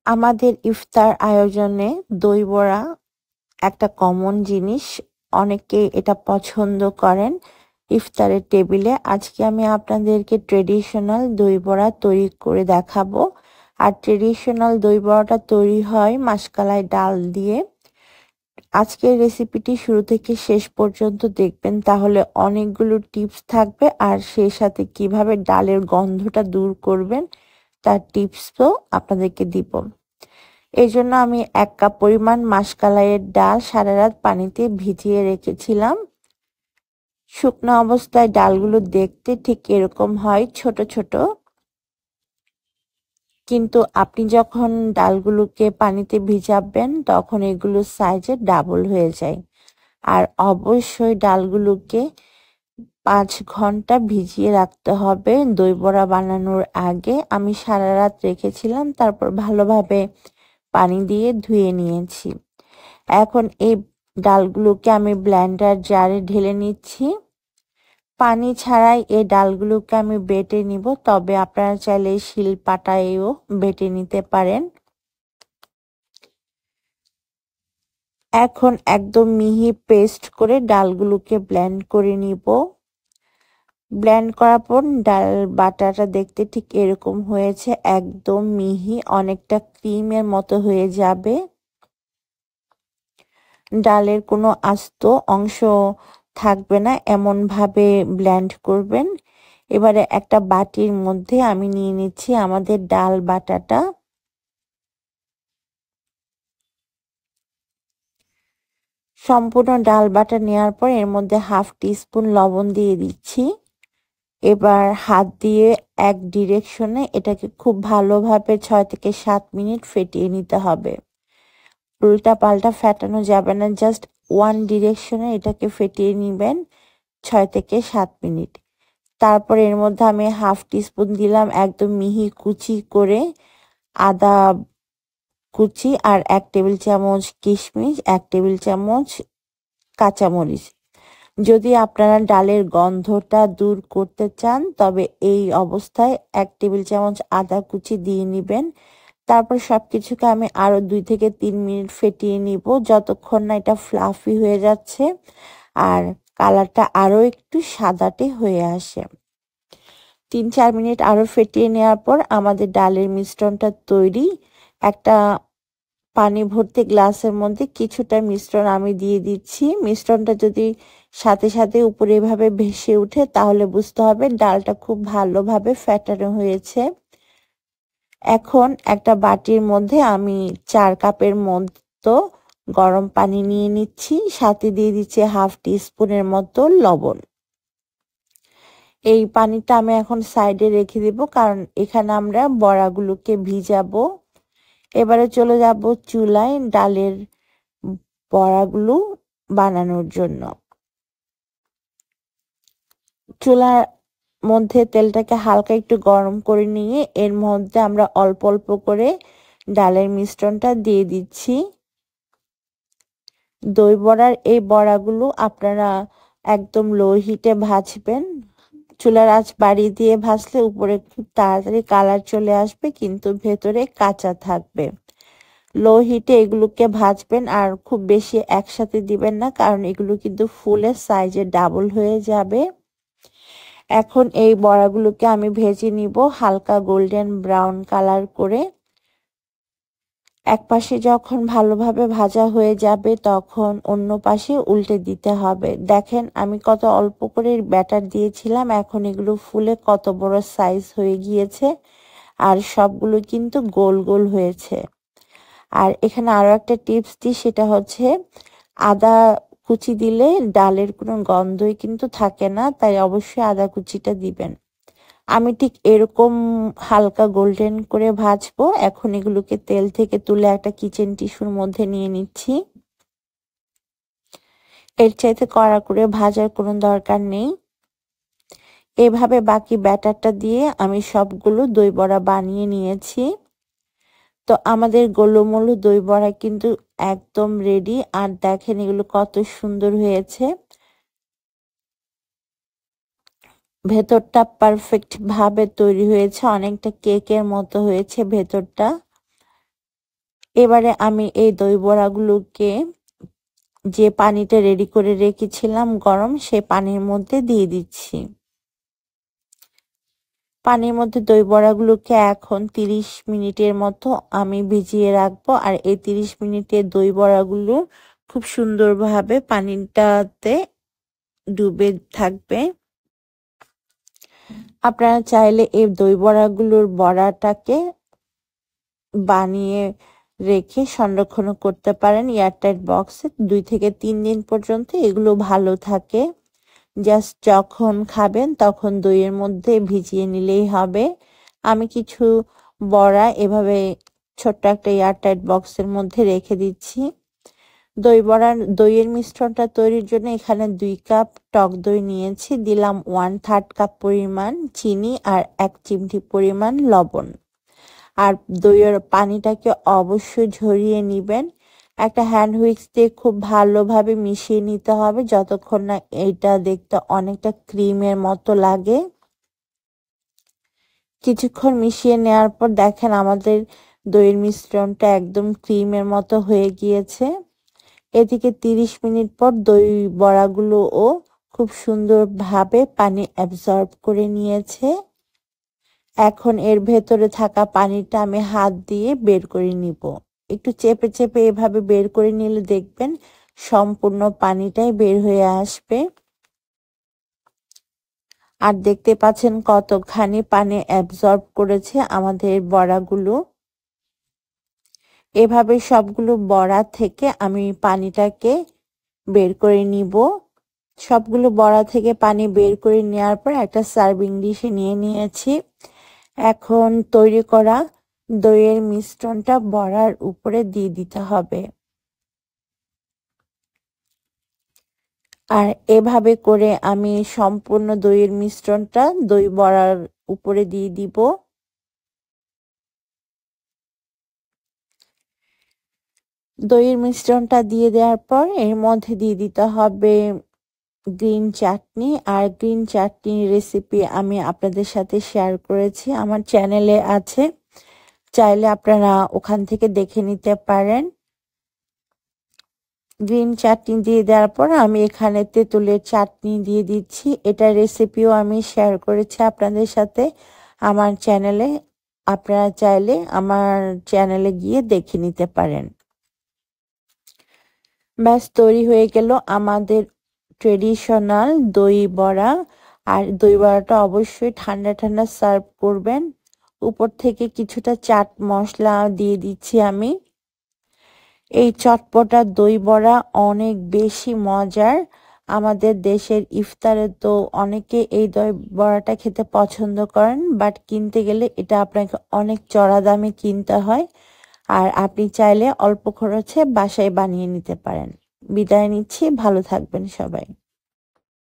আমাদের ইফতার আয়োজনে দই বড়া একটা কমন জিনিস। অনেকে এটা পছন্দ করেন ইফতারের টেবিলে। আজকে আমি আপনাদেরকে ট্রেডিশনাল দই বড়া তৈরি করে দেখাবো। আর ট্রেডিশনাল দই বড়াটা তৈরি হয় মাসকলাই ডাল দিয়ে। আজকের রেসিপিটি শুরু থেকে শেষ পর্যন্ত দেখবেন, তাহলে অনেকগুলো টিপস থাকবে আর সেই সাথে কিভাবে ডালের গন্ধটা দূর করবেন তার টিপসও আপনাদেরকে দিব। এই জন্য আমি 1 কাপ পরিমাণ মাসকলাইয়ের ডাল সারা রাত পানিতে ভিজিয়ে রেখেছিলাম। শুকনো অবস্থায় ডালগুলো দেখতে ঠিক এরকম হয়, ছোট ছোট। কিন্তু আপনি যখন ডালগুলোকে পানিতে ভিজাবেন তখন এগুলো সাইজে ডাবল হয়ে যায়। আর অবশ্যই ডালগুলোকে 5 ঘন্টা ভিজিয়ে রাখতে হবে দই বড়া বানানোর আগে। আমি সারা রাত রেখেছিলাম, তারপর ভালোভাবে পানি দিয়ে ধুয়ে নিয়েছি। এখন এই ডালগুলোকে আমি ব্লেন্ডার জারে ঢেলে নিচ্ছি। পানি ছাড়াই এই ডালগুলোকে আমি বেটে নিব, তবে আপনারা চাইলে শিলপাটায়ও বেটে নিতে পারেন। এখন একদম মিহি পেস্ট করে ডালগুলোকে ব্লেন্ড করে নিব। ব্লেন্ড করার পর ডাল বাটাটা দেখতে ঠিক এরকম হয়েছে, একদম মিহি, অনেকটা ক্রিমের মতো হয়ে যাবে। ডালের কোনো আস্ত অংশ থাকবে না, এমন ভাবে ব্লেন্ড করবেন। এবারে একটা বাটির মধ্যে আমি নিয়ে নিচ্ছি আমাদের ডাল বাটাটা। সম্পূর্ণ ডাল বাটা নেওয়ার পর এর মধ্যে 1/2 টিস্পুন লবণ দিয়ে দিচ্ছি। এবার হাত দিয়ে এক ডিরেকশনে এটাকে খুব ভালোভাবে 6 থেকে 7 মিনিট ফেটিয়ে নিতে হবে। উল্টা পাল্টা ফেটানো যাবে না, জাস্ট ওয়ান ডিরেকশনে এটাকে ফেটিয়ে নিবেন 6 থেকে 7 মিনিট। তারপর এর মধ্যে আমি 1/2 টিস্পুন দিলাম একদম মিহি কুচি করে আদা কুচি, আর 1 টেবিল চামচ কিশমিশ, 1 টেবিল চামচ কাঁচামরিচ। যদি আপনারা ডালের গন্ধটা দূর করতে চান তবে এই অবস্থায় 1 টেবিল চামচ আদা কুচি দিয়ে নিবেন। তারপর সবকিছুকে আমি আরো 2 থেকে 3 মিনিট ফেটিয়ে নিব, যতক্ষণ না এটা ফ্লাফি হয়ে যাচ্ছে আর কালারটা আরো একটু সাদাটে হয়ে আসে। 3-4 মিনিট আরো ফেটিয়ে নেওয়ার পর আমাদের ডালের মিশ্রণটা তৈরি। একটা পানি ভর্তি গ্লাসের মধ্যে কিছুটা মিশ্রণ আমি দিয়ে দিচ্ছি। মিশ্রণটা যদি সাথে সাথে উপরে এভাবে ভেসে উঠে তাহলে বুঝতে হবে ডালটা খুব ভালোভাবে ফেটানো হয়েছে। এখন একটা বাটির মধ্যে আমি 4 কাপের মতো গরম পানি নিয়ে নিচ্ছি, সাথে দিয়ে দিচ্ছি 1/2 টিস্পুনের মতো লবণ। এই পানিটা আমি এখন সাইডে রেখে দেব, কারণ এখানে আমরা বড়াগুলোকে ভিজাবো। এবারে চলে যাব চুলায় ডালের বড়াগুলো বানানোর জন্য। চুলার মধ্যে তেলটাকে হালকা একটু গরম করে নিয়ে এর মধ্যে আমরা অল্প অল্প করে ডালের মিশ্রণটা দিয়ে দিচ্ছি। দই বড়ার এই বড়াগুলো আপনারা একদম লো হিটে ভাজবেন। চুলার আঁচ বাড়িয়ে দিয়ে ভাজলে উপরে খুব তাড়াতাড়ি কালার চলে আসবে, কিন্তু ভেতরে কাঁচা থাকবে। লো হিটে এগুলোকে ভাজবেন আর খুব বেশি একসাথে দিবেন না, কারণ এগুলো কিন্তু ফুলের সাইজে ডাবল হয়ে যাবে। এখন এই বড়াগুলোকে আমি ভেজে নিব হালকা গোল্ডেন ব্রাউন কালার করে। এক পাশে যখন ভালোভাবে ভাজা হয়ে যাবে তখন অন্য পাশে উল্টে দিতে হবে। দেখেন আমি কত অল্প করে ব্যাটার দিয়েছিলাম, এখন এগুলো ফুলে কত বড় সাইজ হয়ে গিয়েছে আর সবগুলো কিন্তু গোল গোল হয়েছে। আর এখানে আরো একটা টিপস দিই, সেটা হচ্ছে আদা কুচি দিলে ডালের কোনো গন্ধই কিন্তু থাকে না, তাই অবশ্যই আদা কুচিটা দিবেন। আমি ঠিক এরকম হালকা গোল্ডেন করে ভাজবো। এখন এগুলোকে তেল থেকে তুলে একটা কিচেন টিস্যুর মধ্যে নিয়ে নিচ্ছি। এর চাইতে কড়া করে ভাজার কোনো দরকার নেই। এভাবে বাকি ব্যাটারটা দিয়ে আমি সবগুলো দই বড়া বানিয়ে নিয়েছি। তো আমাদের গোলুমোলু দই বড়া কিন্তু একদম রেডি। আর দেখেন এগুলো কত সুন্দর হয়েছে, ভেতরটা পারফেক্ট ভাবে তৈরি হয়েছে, অনেকটা কেকের মতো হয়েছে ভেতরটা। এবারে আমি এই দই বড়াগুলোকে যে পানিটা রেডি করে রেখেছিলাম গরম, সেই পানির মধ্যে দিয়ে দিচ্ছি। পানির মধ্যে দই বড়াগুলোকে এখন 30 মিনিটের মতো আমি ভিজিয়ে রাখবো। আর এই 30 মিনিটে দই বড়াগুলো খুব সুন্দরভাবে পানিটাতে ডুবে থাকবে। আপনারা চাইলে এই দই বড়াগুলোর বড়াটাকে বানিয়ে রেখে সংরক্ষণ করতে পারেন এয়ারটাইট বক্সে। 2 থেকে 3 দিন পর্যন্ত এগুলো ভালো থাকে। জাস্ট যখন খাবেন তখন দইয়ের মধ্যে ভিজিয়ে নিলেই হবে। আমি কিছু বড়া এভাবে ছোট্ট একটা এয়ারটাইট বক্সের মধ্যে রেখে দিচ্ছি। দইয়ের মিশ্রণটা তৈরির জন্য এখানে 2 কাপ টক দই নিয়েছি, দিলাম 1/3 কাপ পরিমাণ চিনি আর 1 চিমটি পরিমাণ লবণ। আর দইয়ের পানিটাকে অবশ্যই ঝরিয়ে নিবেন। একটা হ্যান্ড হুইস্ক দিয়ে খুব ভালোভাবে মিশিয়ে নিতে হবে যতক্ষণ না এটা দেখতে অনেকটা ক্রিমের মতো লাগে। কিছুক্ষণ মিশিয়ে নেওয়ার পর দেখেন আমাদের দইয়ের মিশ্রণটা একদম ক্রিমের মতো হয়ে গিয়েছে। এদিকে 30 মিনিট পর দই বড়াগুলোও খুব সুন্দরভাবে পানি অ্যাবজর্ব করে নিয়েছে। এখন এর ভেতরে থাকা পানিটা আমি হাত দিয়ে বের করে নিব। একটু চেপে চেপে এভাবে বের করে নিলে দেখবেন সম্পূর্ণ পানিটাই বের হয়ে আসবে। আর দেখতে পাচ্ছেন কতখানি পানি অ্যাবজর্ব করেছে আমাদের বড়াগুলো। এভাবে সবগুলো বড়া থেকে আমি পানিটাকে বের করে নিব। সবগুলো বড়া থেকে পানি বের করে নেওয়ার পর একটা সার্ভিং ডিশে নিয়ে নিয়েছি। এখন তৈরি করা দইয়ের মিশ্রণটা বড়ার উপরে দিয়ে দিতে হবে। আর এভাবে করে আমি সম্পূর্ণ দইয়ের মিশ্রণটা দই বড়ার উপরে দিয়ে দিব। দইয়ের মিশ্রণটা দিয়ে দেওয়ার পর এর মধ্যে দিয়ে দিতে হবে গ্রিন চাটনি। আর গ্রিন চাটনির রেসিপি আমি আপনাদের সাথে শেয়ার করেছি, আমার চ্যানেলে আছে, চাইলে আপনারা ওখান থেকে দেখে নিতে পারেন। গ্রিন চাটনি দিয়ে দেওয়ার পর আমি এখানে তেঁতুলের চাটনি দিয়ে দিচ্ছি। এটার রেসিপিও আমি শেয়ার করেছি আপনাদের সাথে আমার চ্যানেলে, আপনারা চাইলে আমার চ্যানেলে গিয়ে দেখে নিতে পারেন। ব্যাস তৈরি হয়ে গেল আমাদের ট্রেডিশনাল দই বড়া। আর দই বড়াটা অবশ্যই ঠান্ডা ঠান্ডা সার্ভ করবেন। উপর থেকে কিছুটা চাট মশলা দিয়ে দিচ্ছি আমি। এই চটপটা দই বড়া অনেক বেশি মজার। আমাদের দেশের ইফতারে তো অনেকে এই দই বড়াটা খেতে পছন্দ করেন, বাট কিনতে গেলে এটা আপনাকে অনেক চড়া দামে কিনতে হয়। আর আপনি চাইলে অল্প খরচে বাসায় বানিয়ে নিতে পারেন। বিদায় নিচ্ছি, ভালো থাকবেন সবাই।